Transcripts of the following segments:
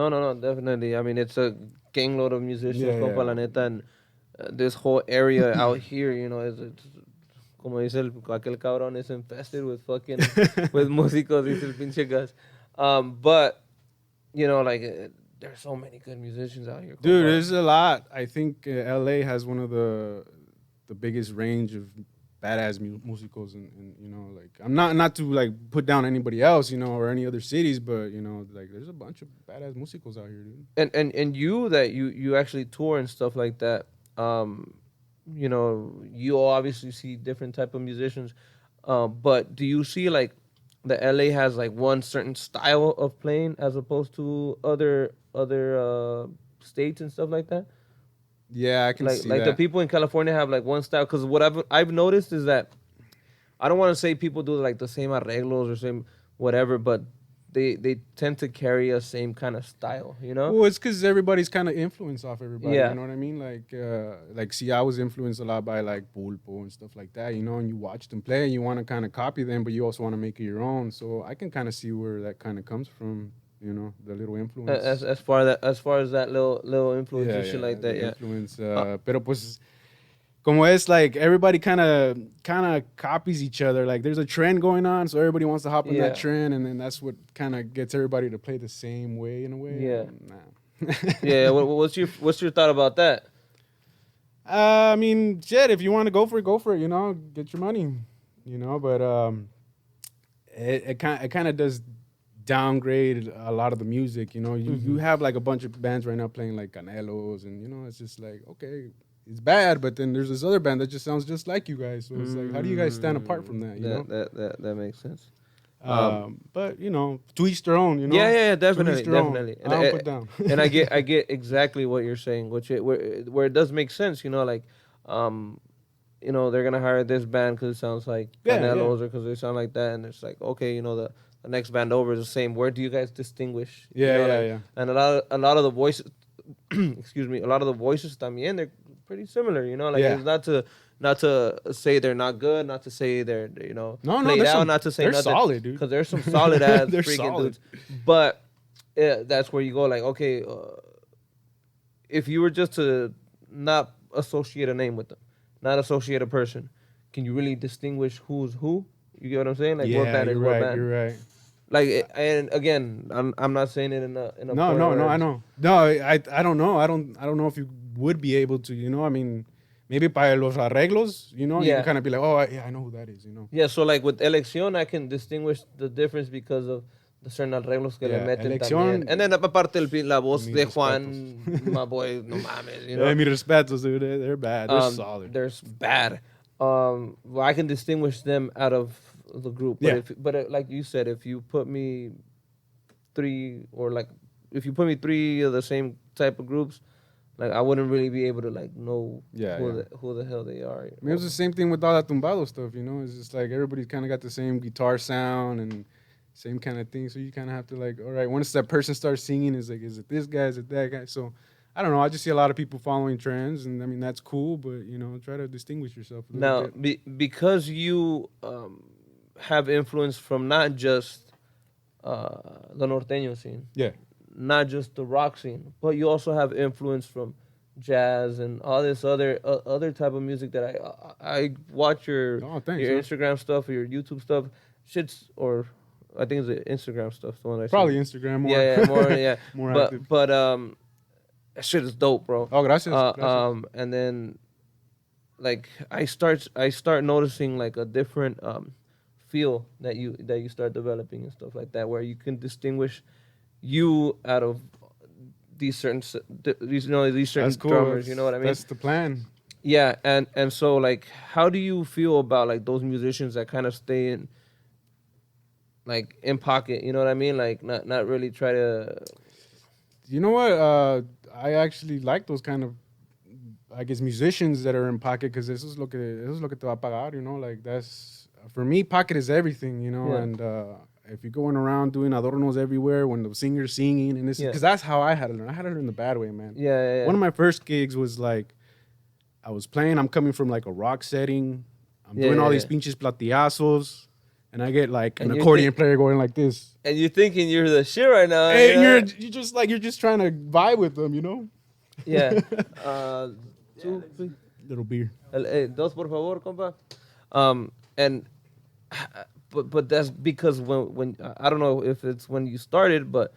No, definitely. I mean, it's a gangload of musicians, Yeah, compa, yeah. la neta, and this whole area out here, it's como dice aquel cabrón, is infested with fucking, with músicos, dice el pinche gas. But, like, there's so many good musicians out here, Dude, compa. there's a lot. I think LA has one of the biggest range of badass musicals, and like I'm not to like put down anybody else, or any other cities, but like there's a bunch of badass musicals out here, dude. And you actually tour and stuff like that. Um, you obviously see different type of musicians, but do you see like the LA has like one certain style of playing as opposed to other states and stuff like that? Yeah, I can see Like the that. people in California have like one style, because what I've noticed is that I don't want to say people do like the same arreglos or same whatever, but they tend to carry a same kind of style, you know? Well, it's because everybody's kind of influenced off everybody. You Yeah. know what I mean? Like, see, I was influenced a lot by like Pulpo and stuff like that. And you watch them play, and you want to kind of copy them, but you also want to make it your own. So I can kind of see where that kind of comes from. The little influence. As far as that little influence Yeah, and shit yeah, like the that, yeah. influence. Uh, Pero pues, como es like everybody kind of copies each other. Like there's a trend going on, so everybody wants to hop on that yeah, trend, and then that's what kind of gets everybody to play the same way in a way. yeah, And, nah. yeah. What's your thought about that? I mean, shit. If you want to go for it, go for it. Get your money. But it kind of does downgrade a lot of the music. You Hmm. have like a bunch of bands right now playing like Canelos, and it's just like, okay, it's bad, but then there's this other band that just sounds just like you guys. So it's like, how do you guys stand apart from that? That makes sense. Um, But to each their own. yeah, To each definitely, their own. definitely, I don't put down. and I get exactly what you're saying, where it does make sense, like, um, they're gonna hire this band because it sounds like Yeah, yeah, Canelos or because they sound like that, and it's like, okay, the next band over is the same. Where do you guys distinguish? yeah, yeah, Like, yeah. and a lot of the voices, excuse me, a lot of the voices también, they're pretty similar. Like, Yeah. it's not to say they're not good, not to say they're No, played there's out, some. not to say They're nothing, solid, dude. because there's some solid ass They're freaking solid. dudes. But that's where you go like, okay, if you were just to not associate a name with them, not associate a person, can you really distinguish who's who? You get what I'm saying? Like, what Yeah, band is you're what right. band? You're right. Like, and again, I'm not saying it in a No, point no, where no. I know. No, I don't know. I don't know if you would be able to. I mean, maybe para los arreglos. You can yeah, kind of be like, oh, yeah, I know who that is. yeah. So like with Elección, I can distinguish the difference because of the certain arreglos que le Yeah, meten también. elección. And then aparte la voz Mis de respetos. Juan, my boy, no mames, Hey, mis respetos, dude. They're bad. They're solid. There's bad. Well, I can distinguish them out of the group. But Yeah. like you said, if you put me if you put me three of the same type of groups, like I wouldn't really be able to like know Yeah, who yeah. the hell they are. I mean, it was the same thing with all that tumbado stuff. It's just like everybody's kind of got the same guitar sound and same kind of thing. So you kind of have to like, all right, once that person starts singing, is like, is it this guy? Is it that guy? So I don't know. I just see a lot of people following trends, and I mean that's cool. But try to distinguish yourself a little Now, bit. because you have influence from not just the norteño scene, Yeah. not just the rock scene, but you also have influence from jazz and all this other type of music that I watch your Oh, thanks. your Huh? Instagram stuff, your YouTube stuff, shits, or I think it's the Instagram stuff, the one I see. Probably Instagram more. Yeah, more, yeah. More active. But that shit is dope, bro. Oh, gracias. Gracias. And then like I start noticing like a different feel that you start developing and stuff like that, where you can distinguish you out of these certain these certain That's cool. drummers. You know what I mean? That's the plan. Yeah, and so like, how do you feel about like those musicians that kind of stay in pocket? You know what I mean? Like not really try to. You know what? I actually like those kind of, I guess, musicians that are in pocket, because eso es lo que te va a pagar. Like that's, for me, pocket is everything. Yeah. And if you're going around doing adornos everywhere when the singer's singing, and this, Yeah. because that's how I had to learn. I had to learn the bad way, man. Yeah. One of my first gigs was like, I was playing. I'm coming from like a rock setting. I'm doing all these pinches plateazos. and I get like And an you're accordion player going like this. And you're thinking you're the shit right now. Hey, you know? you're just trying to vibe with them, you know. Yeah. Two, please. Little beer. Dos por favor, compa. And but that's because when I don't know if it's when you started, but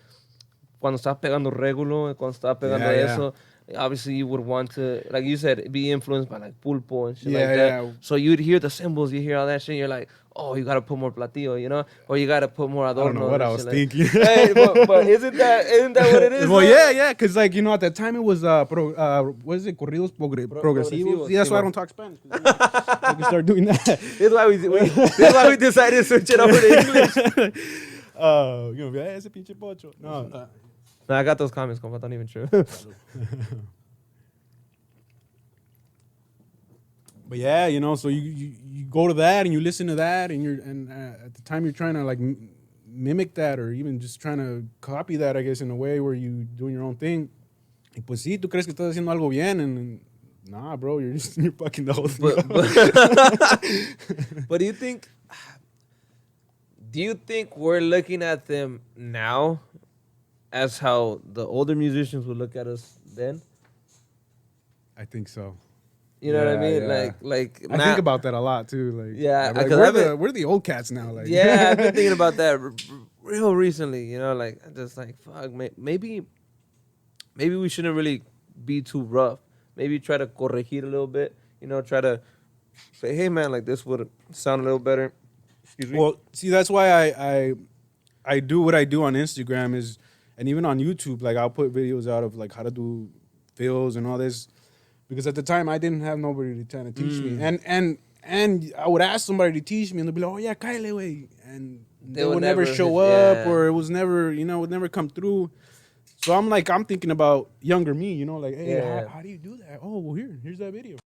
cuando estás pegando regulo, cuando estás pegando Yeah. eso, obviously you would want to, like you said, be influenced by like pulpo and shit Yeah, like that. yeah. So you'd hear the cymbals, you hear all that shit, you're like, oh, you gotta put more platillo, you know, or you gotta put more I adorno. don't know what I was thinking. Hey, but isn't that what it is? Well, though? yeah, because like at that time it was what is it, corridos progresivos? progresivos, Yeah, that's sí, why I man. don't talk Spanish. I can start doing that. This is why we decided to switch it over to English. You know, ese pinche pocho. No. No, I got those comments, compa, not even true. But yeah, you know, so you go to that and you listen to that, and at the time you're trying to like mimic that or even just trying to copy that, I guess, in a way where you doing your own thing. Y pues sí, tú crees que estás haciendo algo bien, and nah, bro, you're fucking the whole thing. But do you think we're looking at them now as how the older musicians would look at us then? I think so. You know what I Yeah, mean? yeah. Like I now, think about that a lot too. Like, Yeah, I'm like, 'cause we're the old cats now. Like, yeah, I've been thinking about that real recently. You know, like just like fuck, maybe we shouldn't really be too rough. Maybe try to corregir a little bit. You know, try to say, hey man, like this would sound a little better. Excuse me. Well, see, that's why I do what I do on Instagram is, and even on YouTube, like I'll put videos out of like how to do fills and all this, because at the time I didn't have nobody to kind of teach me, and I would ask somebody to teach me, and they'd be like, oh yeah, Kyle, way, and they would never show up, or it was never, you know, would never come through. So I'm thinking about younger me, you know, like, hey, Yeah. how do you do that? Oh, well, here's that video.